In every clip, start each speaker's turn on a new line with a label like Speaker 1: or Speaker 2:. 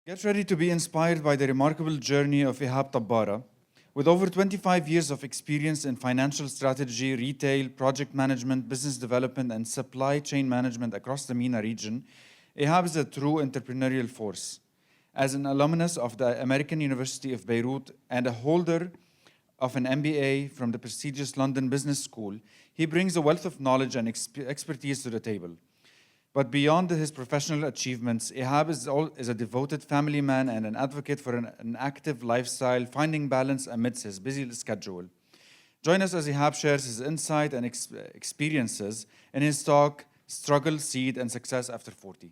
Speaker 1: Get ready to be inspired by the remarkable journey of Ihab Tabbara. With over 25 years of experience in financial strategy, retail, project management, business development, and supply chain management across the MENA region, Ihab is a true entrepreneurial force. As an alumnus of the American University of Beirut and a holder of an MBA from the prestigious London Business School, he brings a wealth of knowledge and expertise to the table. But beyond his professional achievements, Ihab is a devoted family man and an advocate for an active lifestyle, finding balance amidst his busy schedule. Join us as Ihab shares his insight and experiences in his talk, Struggle, Seed, and Success After 40.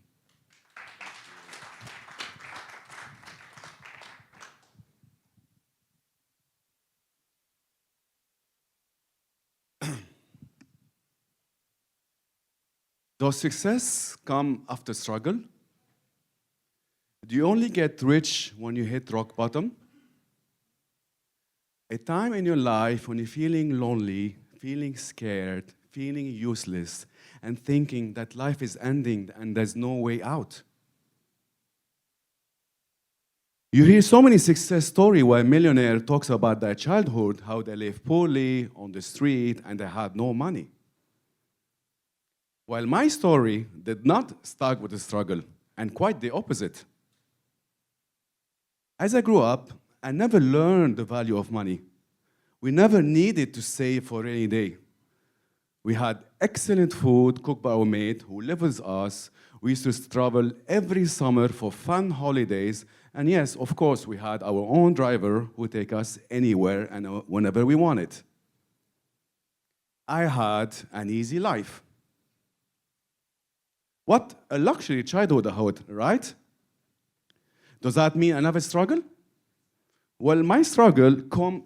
Speaker 2: Does success come after struggle? Do you only get rich when you hit rock bottom? A time in your life when you're feeling lonely, feeling scared, feeling useless, and thinking that life is ending and there's no way out. You hear so many success stories where a millionaire talks about their childhood, how they lived poorly on the street and they had no money. While my story did not start with a struggle, and quite the opposite. As I grew up, I never learned the value of money. We never needed to save for a rainy day. We had excellent food cooked by our maid who lived with us. We used to travel every summer for fun holidays. And yes, of course, we had our own driver who would take us anywhere and whenever we wanted. I had an easy life. What a luxury childhood I had, right? Does that mean I never struggle? Well, my struggle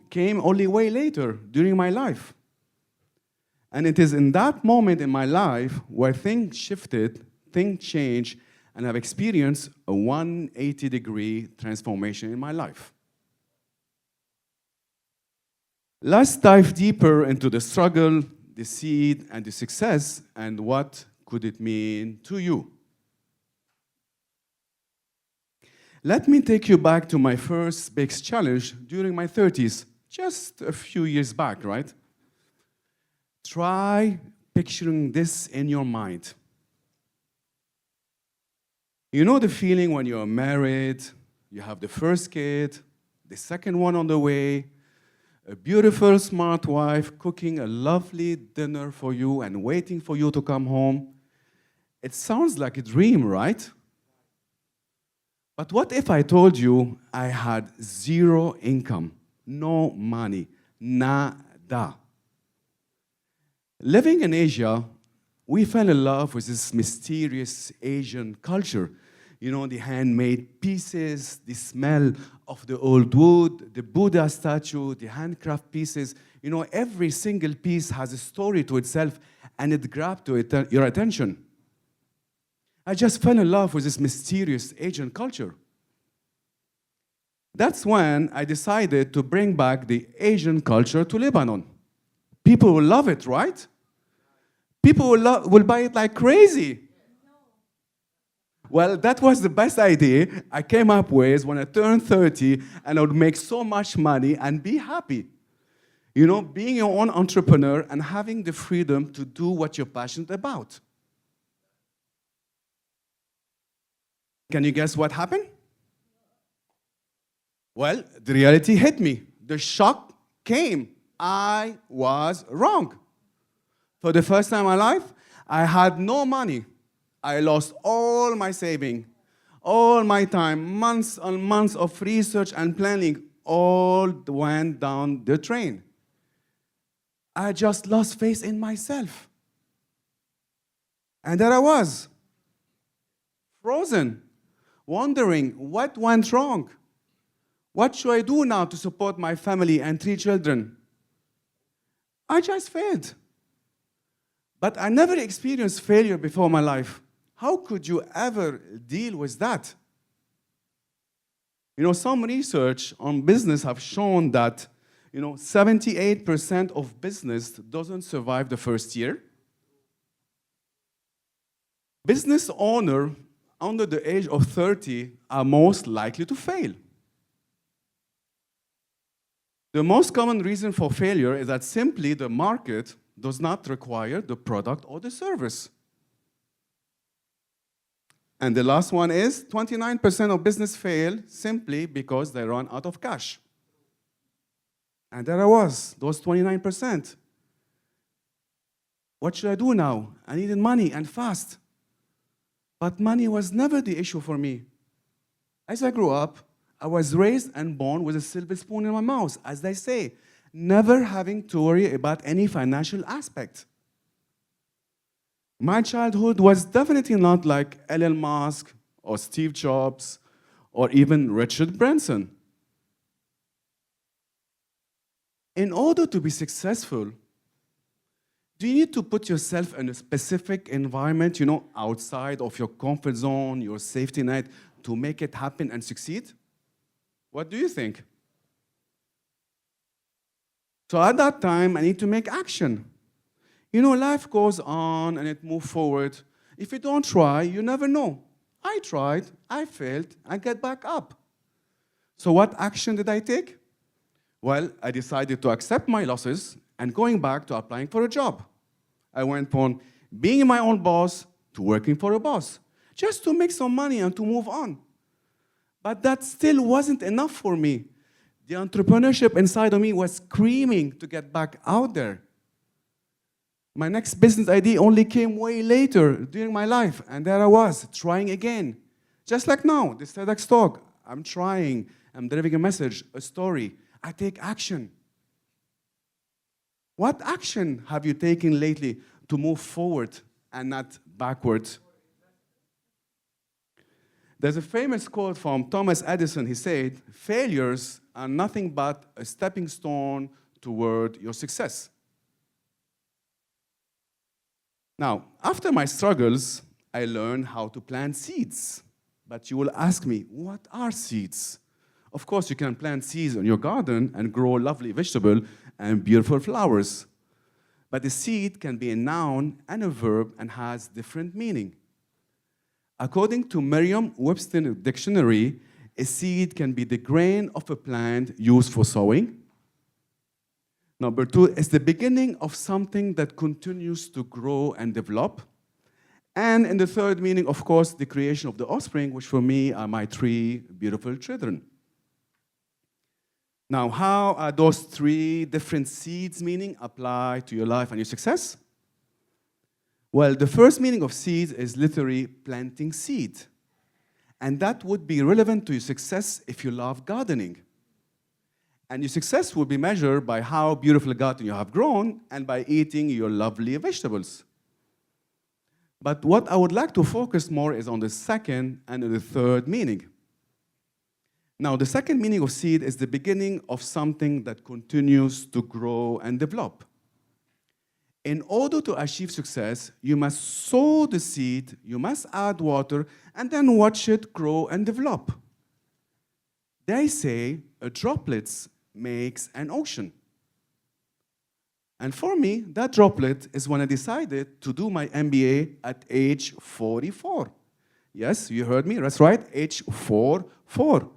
Speaker 2: came only way later during my life. And it is in that moment in my life where things shifted, things changed, and I've experienced a 180-degree transformation in my life. Let's dive deeper into the struggle, the seed, and the success, and what could it mean to you? Let me take you back to my first big challenge during my 30s, just a few years back, right? Try picturing this in your mind. You know the feeling when you're married, you have the first kid, the second one on the way, a beautiful, smart wife cooking a lovely dinner for you and waiting for you to come home. It sounds like a dream, right? But what if I told you I had zero income, no money, nada? Living in Asia, we fell in love with this mysterious Asian culture. You know, the handmade pieces, the smell of the old wood, the Buddha statue, the handcraft pieces. You know, every single piece has a story to itself, and it grabbed your attention. I just fell in love with this mysterious Asian culture. That's when I decided to bring back the Asian culture to Lebanon. People will love it, right? People will buy it like crazy. Well, that was the best idea I came up with when I turned 30, and I would make so much money and be happy. You know, being your own entrepreneur and having the freedom to do what you're passionate about. Can you guess what happened? Well, the reality hit me. The shock came. I was wrong. For the first time in my life, I had no money. I lost all my saving, all my time, months and months of research and planning, all went down the drain. I just lost faith in myself. And there I was, frozen, wondering what went wrong. What should I do now to support my family and 3 children? I just failed. But I never experienced failure before in my life. How could you ever deal with that? You know, some research on business have shown that, 78% of business doesn't survive the first year. Business owners under the age of 30 are most likely to fail. The most common reason for failure is that simply the market does not require the product or the service. And the last one is 29% of business fail simply because they run out of cash. And there I was, those 29%. What should I do now? I needed money and fast. But money was never the issue for me. As I grew up, I was raised and born with a silver spoon in my mouth, as they say, never having to worry about any financial aspect. My childhood was definitely not like Elon Musk or Steve Jobs or even Richard Branson. In order to be successful, do you need to put yourself in a specific environment, outside of your comfort zone, your safety net, to make it happen and succeed? What do you think? So at that time, I need to make action. Life goes on and it moves forward. If you don't try, you never know. I tried, I failed, I get back up. So what action did I take? Well, I decided to accept my losses and going back to applying for a job. I went from being my own boss to working for a boss, just to make some money and to move on. But that still wasn't enough for me. The entrepreneurship inside of me was screaming to get back out there. My next business idea only came way later during my life, and there I was, trying again. Just like now, this TEDx talk, I'm trying, I'm delivering a message, a story. I take action. What action have you taken lately to move forward and not backward? There's a famous quote from Thomas Edison. He said, "Failures are nothing but a stepping stone toward your success." Now, after my struggles, I learned how to plant seeds. But you will ask me, what are seeds? Of course, you can plant seeds in your garden and grow lovely vegetables and beautiful flowers. But the seed can be a noun and a verb and has different meaning. According to Merriam-Webster dictionary, a seed can be the grain of a plant used for sowing. Number two, it's the beginning of something that continues to grow and develop. And in the third meaning, of course, the creation of the offspring, which for me are my 3 beautiful children. Now, how are those 3 different seeds meaning apply to your life and your success? Well, the first meaning of seeds is literally planting seed. And that would be relevant to your success if you love gardening. And your success will be measured by how beautiful a garden you have grown and by eating your lovely vegetables. But what I would like to focus more is on the second and the third meaning. Now, the second meaning of seed is the beginning of something that continues to grow and develop. In order to achieve success, you must sow the seed, you must add water, and then watch it grow and develop. They say a droplet makes an ocean. And for me, that droplet is when I decided to do my MBA at age 44. Yes, you heard me, that's right, age 44.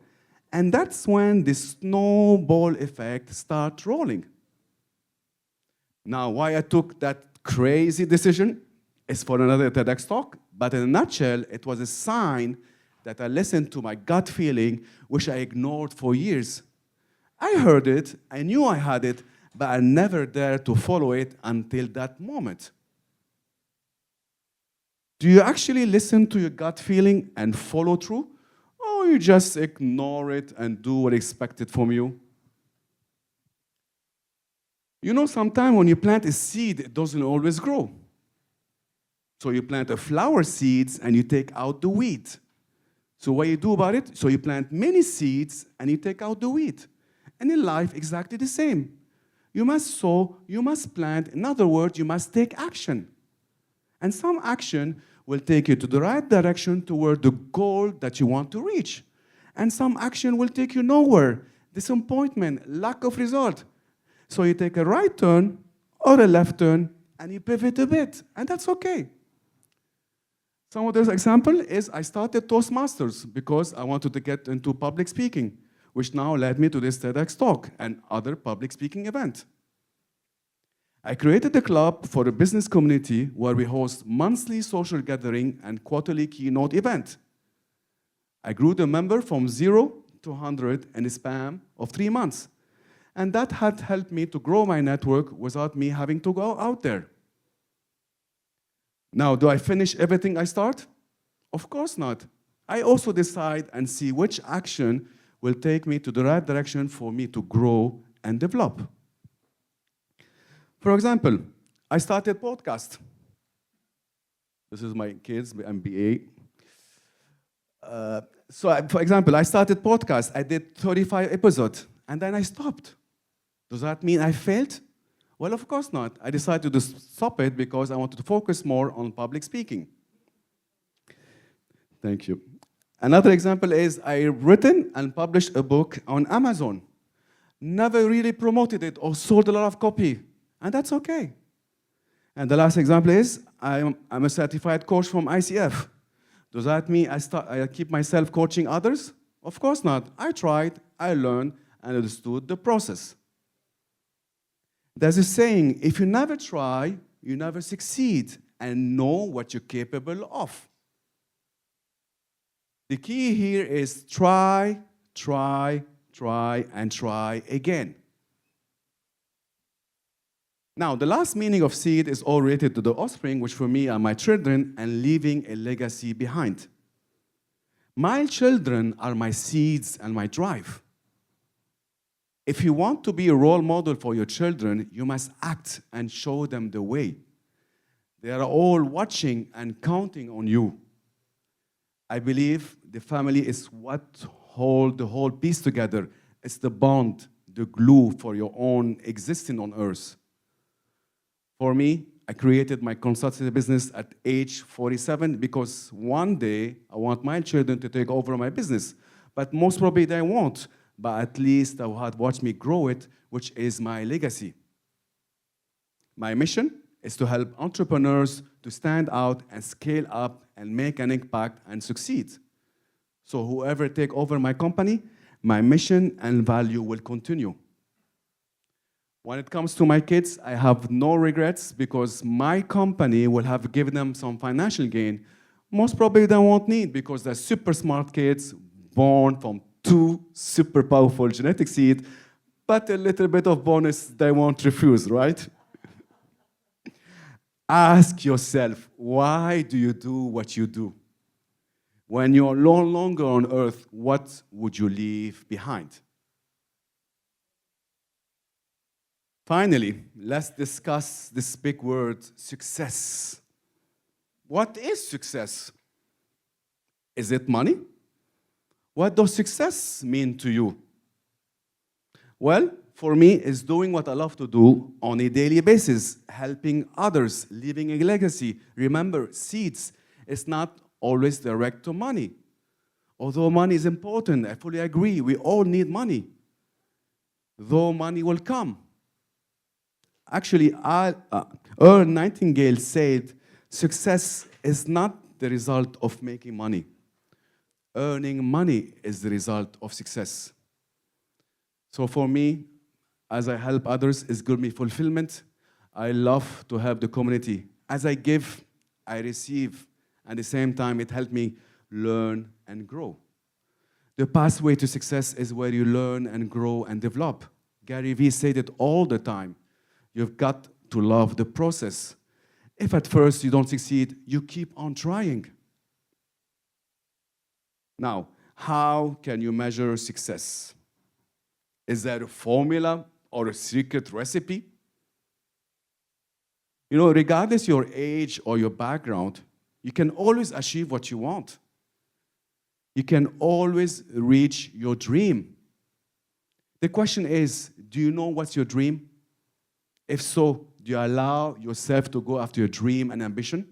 Speaker 2: And that's when the snowball effect starts rolling. Now, why I took that crazy decision is for another TEDx talk, but in a nutshell, it was a sign that I listened to my gut feeling, which I ignored for years. I heard it, I knew I had it, but I never dared to follow it until that moment. Do you actually listen to your gut feeling and follow through? Or you just ignore it and do what is expected from you? Sometimes when you plant a seed, it doesn't always grow. So you plant a flower seeds and you take out the weed. So what you do about it? So you plant many seeds and you take out the weed. And in life, exactly the same. You must sow, you must plant. In other words, you must take action. And some action will take you to the right direction toward the goal that you want to reach. And some action will take you nowhere. Disappointment, lack of result. So you take a right turn or a left turn and you pivot a bit, and that's okay. Some of those example is I started Toastmasters because I wanted to get into public speaking, which now led me to this TEDx talk and other public speaking event. I created a club for a business community where we host monthly social gathering and quarterly keynote event. I grew the member from 0 to 100 in a span of 3 months. And that had helped me to grow my network without me having to go out there. Now, do I finish everything I start? Of course not. I also decide and see which action will take me to the right direction for me to grow and develop. For example, I started podcast. This is my kids' MBA. For example, I started podcast. I did 35 episodes, and then I stopped. Does that mean I failed? Well, of course not. I decided to stop it because I wanted to focus more on public speaking. Thank you. Another example is I've written and published a book on Amazon. Never really promoted it or sold a lot of copy, and that's okay. And the last example is I'm a certified coach from ICF. Does that mean I keep myself coaching others? Of course not. I tried, I learned, and understood the process. There's a saying, if you never try, you never succeed and know what you're capable of. The key here is try, try, try, and try again. Now, the last meaning of seed is all related to the offspring, which for me are my children, and leaving a legacy behind. My children are my seeds and my drive. If you want to be a role model for your children, you must act and show them the way. They are all watching and counting on you. I believe the family is what holds the whole piece together. It's the bond, the glue for your own existing on earth. For me, I created my consultancy business at age 47 because one day I want my children to take over my business. But most probably they won't. But at least they had watched me grow it, which is my legacy. My mission is to help entrepreneurs to stand out and scale up and make an impact and succeed. So whoever take over my company, my mission and value will continue. When it comes to my kids, I have no regrets because my company will have given them some financial gain. Most probably they won't need because they're super smart kids born from 2 super powerful genetic seeds, but a little bit of bonus they won't refuse, right? Ask yourself, why do you do what you do? When you're no longer on earth, what would you leave behind? Finally, let's discuss this big word, success. What is success? Is it money? What does success mean to you? Well, for me, it's doing what I love to do on a daily basis, helping others, leaving a legacy. Remember, seeds is not always direct to money. Although money is important, I fully agree, we all need money. Though money will come. Actually, Earl Nightingale said, success is not the result of making money. Earning money is the result of success. So for me, as I help others, it's given me fulfillment. I love to help the community. As I give, I receive. At the same time, it helped me learn and grow. The pathway to success is where you learn and grow and develop. Gary Vee said it all the time. You've got to love the process. If at first you don't succeed, you keep on trying. Now, how can you measure success? Is there a formula or a secret recipe? You know, regardless your age or your background, you can always achieve what you want. You can always reach your dream. The question is, do you know what's your dream? If so, do you allow yourself to go after your dream and ambition?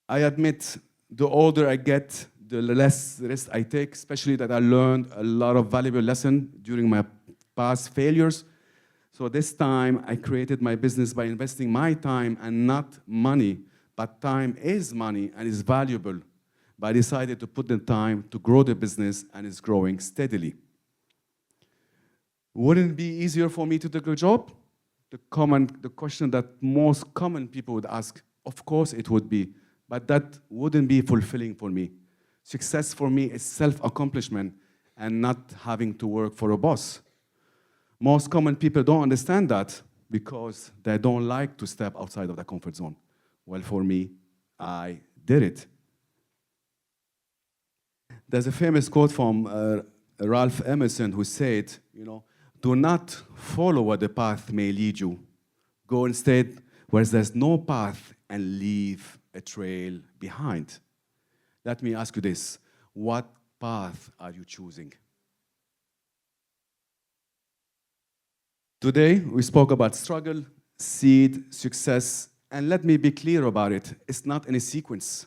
Speaker 2: I admit, the older I get, the less risk I take, especially that I learned a lot of valuable lessons during my past failures. So this time, I created my business by investing my time and not money but time is money and is valuable. But I decided to put the time to grow the business, and it's growing steadily. Wouldn't it be easier for me to take a job? The question that most common people would ask, of course it would be, but that wouldn't be fulfilling for me. Success for me is self-accomplishment and not having to work for a boss. Most common people don't understand that because they don't like to step outside of their comfort zone. Well, for me, I did it. There's a famous quote from Ralph Emerson who said, do not follow where the path may lead you. Go instead where there's no path and leave a trail behind. Let me ask you this. What path are you choosing? Today, we spoke about struggle, seed, success, and let me be clear about it. It's not in a sequence.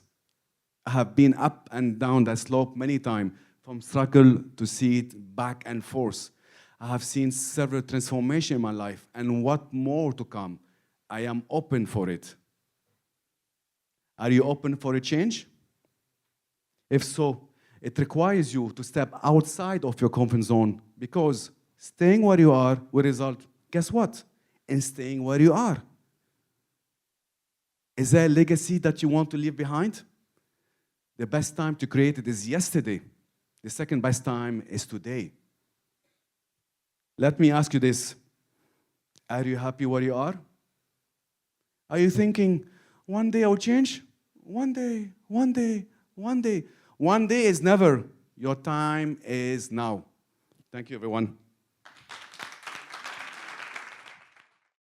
Speaker 2: I have been up and down that slope many times, from struggle to seed, back and forth. I have seen several transformations in my life, and what more to come? I am open for it. Are you open for a change? If so, it requires you to step outside of your comfort zone, because staying where you are will result, guess what? In staying where you are. Is there a legacy that you want to leave behind? The best time to create it is yesterday. The second best time is today. Let me ask you this. Are you happy where you are? Are you thinking, one day I'll change? One day, one day, one day. One day is never. Your time is now. Thank you, everyone.